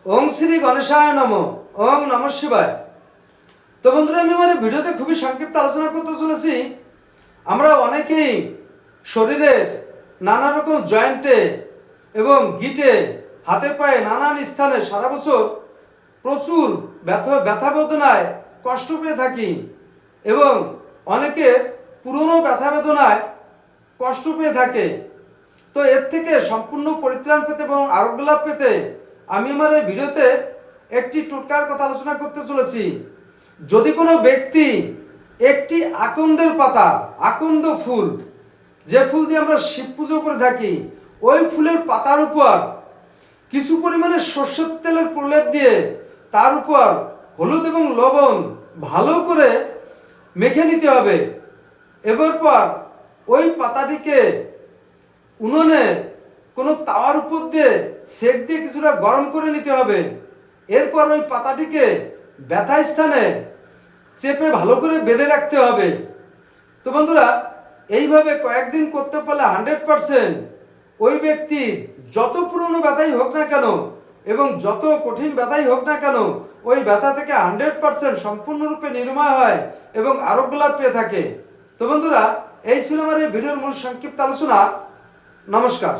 ওং শ্রী গণেশায় নম। ওং নম শিবায়। তো বন্ধুরা, আমি আমার ভিডিওতে খুবই সংক্ষিপ্ত আলোচনা করতে চলেছি। আমরা অনেকেই শরীরের নানা রকম জয়েন্টে এবং গিটে, হাতে পায়ে নানান স্থানে সারা বছর প্রচুর ব্যথা বেদনায় কষ্ট পেয়ে থাকি এবং অনেকের পুরনো ব্যথা বেদনায় কষ্ট পেয়ে থাকে। তো এর থেকে সম্পূর্ণ পরিত্রাণ পেতে এবং আরোগ্য লাভ পেতে আমি আমার এই ভিডিওতে একটি টোটকার কথা আলোচনা করতে চলেছি। যদি কোনো ব্যক্তি একটি আকন্দের পাতা, আকন্দ ফুল, যে ফুল দিয়ে আমরা শিব পুজো করে থাকি, ওই ফুলের পাতার উপর কিছু পরিমাণে সর্ষের তেলের প্রলেপ দিয়ে তার উপর হলুদ এবং লবণ ভালো করে মেখে নিতে হবে। এরপর ওই পাতাটিকে উনুনে কোনো তাওয়ার উপর দিয়ে সেক দিয়ে কিছুটা গরম করে নিতে হবে। এরপর ওই পাতাটিকে ব্যথা স্থানে চেপে ভালো করে বেঁধে রাখতে হবে। তো বন্ধুরা, এইভাবে কয়েকদিন করতে পারলে 100% ওই ব্যক্তির যত পুরনো ব্যথাই হোক না কেন এবং যত কঠিন ব্যথাই হোক না কেন, ওই ব্যথা থেকে 100% সম্পূর্ণরূপে নির্ময় হয় এবং আরোগ্য লাভ পেয়ে থাকে। তো বন্ধুরা, এই ছিল আমার এই ভিডিওর মূল সংক্ষিপ্ত আলোচনা। নমস্কার।